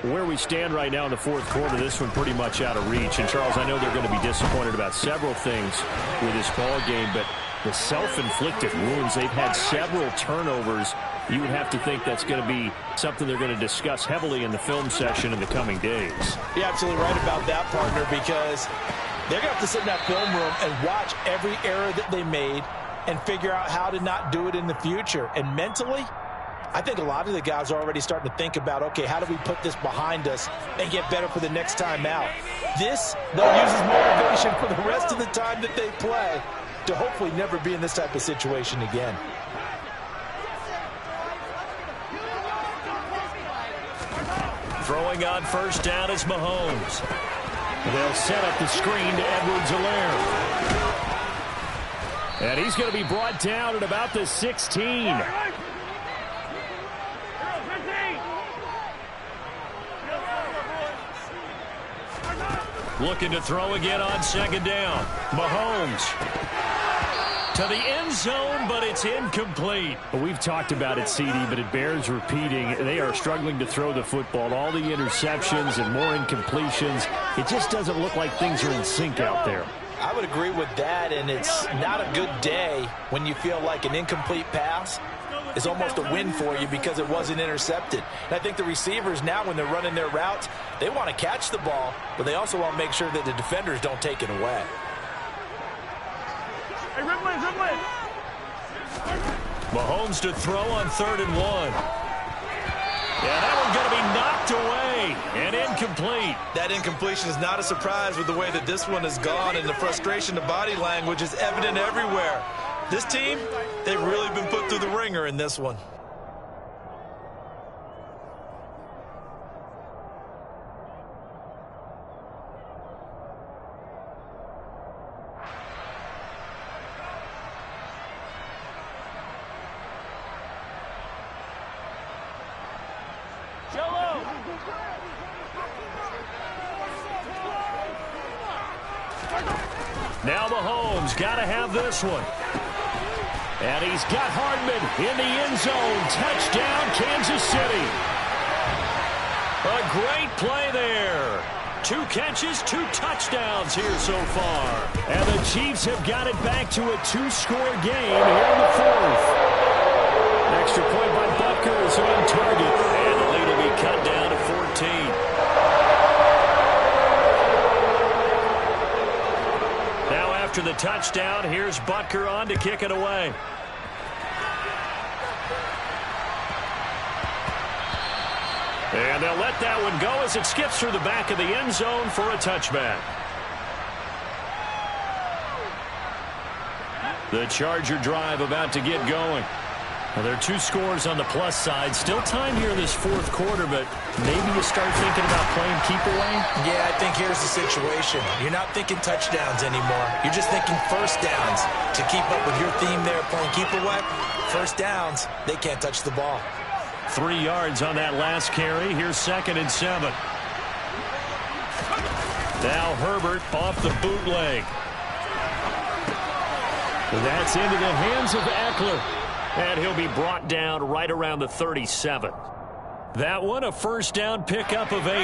Where we stand right now in the fourth quarter, this one pretty much out of reach. And, Charles, I know they're going to be disappointed about several things with this ball game, but the self-inflicted wounds, they've had several turnovers. You would have to think that's going to be something they're going to discuss heavily in the film session in the coming days. You're absolutely right about that, partner, because they're going to have to sit in that film room and watch every error that they made and figure out how to not do it in the future. And mentally, I think a lot of the guys are already starting to think about, okay, how do we put this behind us and get better for the next time out? This, they'll use as motivation for the rest of the time that they play to hopefully never be in this type of situation again. Throwing on first down is Mahomes. They'll set up the screen to Edwards-Helaire. And he's going to be brought down at about the 16. Looking to throw again on second down. Mahomes. To the end zone, but it's incomplete. We've talked about it, CD, but it bears repeating. They are struggling to throw the football. All the interceptions and more incompletions. It just doesn't look like things are in sync out there. I would agree with that, and it's not a good day when you feel like an incomplete pass is almost a win for you because it wasn't intercepted. And I think the receivers now, when they're running their routes, they want to catch the ball, but they also want to make sure that the defenders don't take it away. Hey, Ridley. Mahomes to throw on 3rd and 1. Yeah, that one's going to be knocked away and incomplete. That incompletion is not a surprise with the way that this one has gone, and the frustration of body language is evident everywhere. This team, they've really been put through the ringer in this one. Now Mahomes got to have this one. And he's got Hardman in the end zone. Touchdown, Kansas City. A great play there. 2 catches, 2 touchdowns here so far. And the Chiefs have got it back to a 2-score game here in the 4th. Extra point by Butker is on target. And the lead will be cut down to 14. After the touchdown, here's Butker on to kick it away. And they'll let that one go as it skips through the back of the end zone for a touchback. The Charger drive about to get going. Well, there are 2 scores on the plus side. Still time here in this 4th quarter, but maybe you start thinking about playing keep away? Yeah, I think here's the situation. You're not thinking touchdowns anymore. You're just thinking first downs. To keep up with your theme there, playing keep away, first downs, they can't touch the ball. 3 yards on that last carry. Here's 2nd and 7. Now Herbert off the bootleg. That's into the hands of Eckler. And he'll be brought down right around the 37. That one, a first down pickup of 8.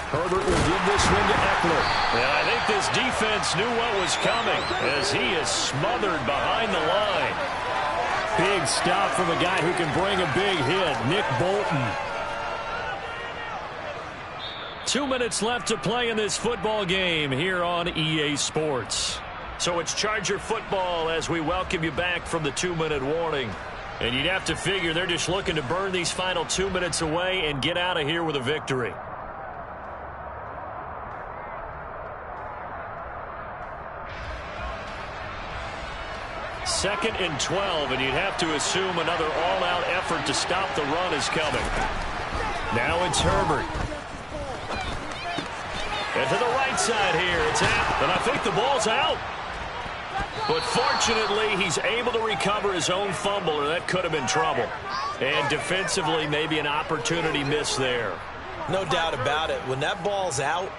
Herbert will give this one to Eckler. And I think this defense knew what was coming as he is smothered behind the line. Big stop from a guy who can bring a big hit, Nick Bolton. 2 minutes left to play in this football game here on EA Sports. So it's Charger football as we welcome you back from the 2-minute warning. And you'd have to figure they're just looking to burn these final 2 minutes away and get out of here with a victory. Second and 12, and you'd have to assume another all-out effort to stop the run is coming. Now it's Herbert. And to the right side here, it's out. And I think the ball's out. But fortunately, he's able to recover his own fumble, or that could have been trouble. And defensively, maybe an opportunity miss there. No doubt about it. When that ball's out,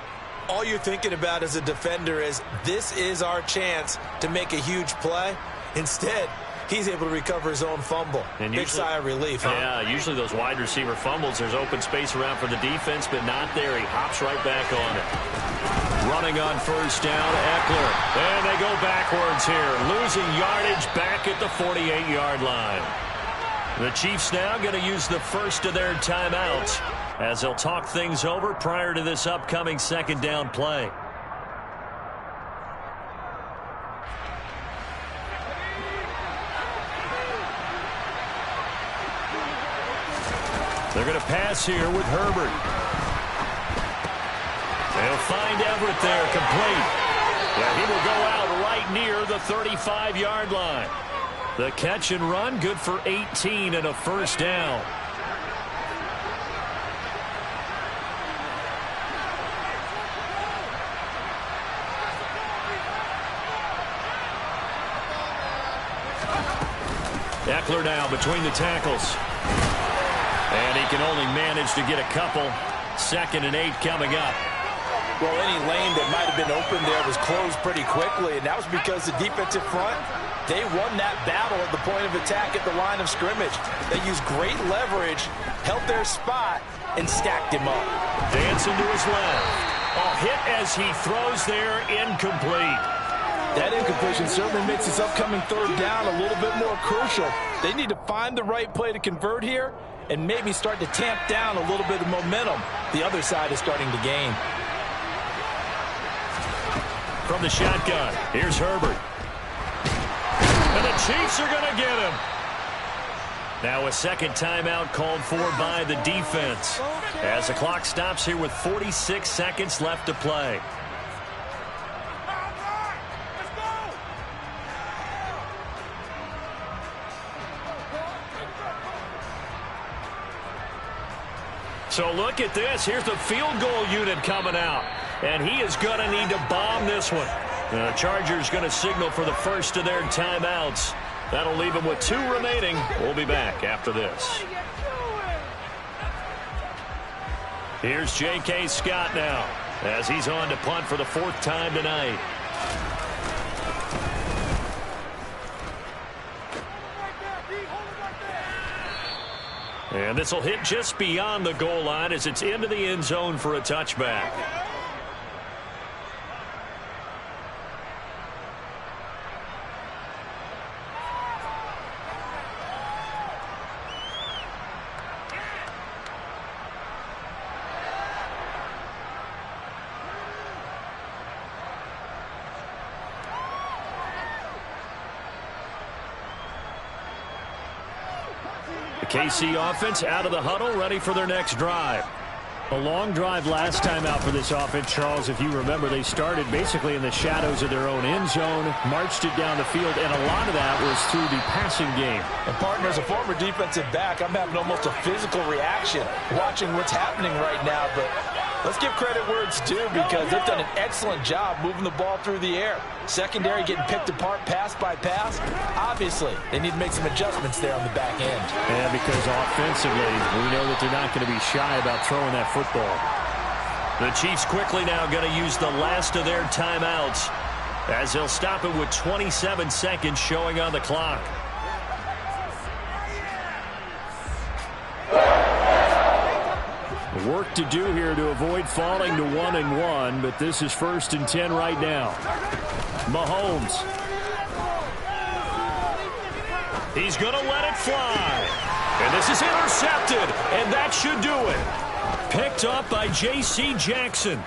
all you're thinking about as a defender is, this is our chance to make a huge play. Instead, he's able to recover his own fumble. And big sigh of relief, huh? Yeah, usually those wide receiver fumbles, there's open space around for the defense, but not there. He hops right back on it. Running on first down, Eckler. And they go backwards here. Losing yardage back at the 48-yard line. The Chiefs now going to use the first of their timeouts as they'll talk things over prior to this upcoming second down play. They're going to pass here with Herbert. They'll find Everett there, complete. Yeah, he will go out right near the 35-yard line. The catch and run, good for 18 and a first down. Eckler now between the tackles. And he can only manage to get a couple. 2nd and 8 coming up. Well, any lane that might have been open there was closed pretty quickly, and that was because the defensive front, they won that battle at the point of attack at the line of scrimmage. They used great leverage, held their spot, and stacked him up. Dancing to his left. A hit as he throws there, incomplete. That incompletion certainly makes this upcoming 3rd down a little bit more crucial. They need to find the right play to convert here and maybe start to tamp down a little bit of momentum the other side is starting to gain. From the shotgun, here's Herbert. And the Chiefs are going to get him. Now a 2nd timeout called for by the defense as the clock stops here with 46 seconds left to play. So look at this. Here's the field goal unit coming out. And he is going to need to bomb this one. The Chargers going to signal for the first of their timeouts. That'll leave them with 2 remaining. We'll be back after this. Here's J.K. Scott now as he's on to punt for the 4th time tonight. And this will hit just beyond the goal line as it's into the end zone for a touchback. KC offense out of the huddle, ready for their next drive. A long drive last time out for this offense, Charles. If you remember, they started basically in the shadows of their own end zone, marched it down the field, and a lot of that was through the passing game. And, partner, as a former defensive back, I'm having almost a physical reaction watching what's happening right now. But let's give credit where it's due because they've done an excellent job moving the ball through the air. Secondary getting picked apart pass by pass. Obviously, they need to make some adjustments there on the back end. Yeah, because offensively, we know that they're not going to be shy about throwing that football. The Chiefs quickly now going to use the last of their timeouts as they'll stop it with 27 seconds showing on the clock. Work to do here to avoid falling to 1-1, but this is 1st and 10 right now. Mahomes. He's going to let it fly. And this is intercepted, and that should do it. Picked up by J.C. Jackson.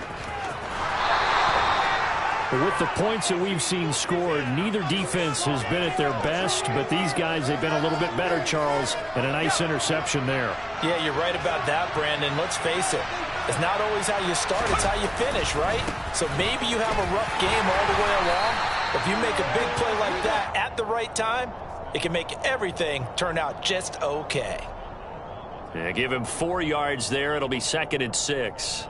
With the points that we've seen scored, neither defense has been at their best, but these guys, they've been a little bit better, Charles, and a nice interception there. Yeah, you're right about that, Brandon. Let's face it. It's not always how you start, it's how you finish, right? So maybe you have a rough game all the way along. If you make a big play like that at the right time, it can make everything turn out just okay. Yeah, give him 4 yards there. It'll be 2nd and 6.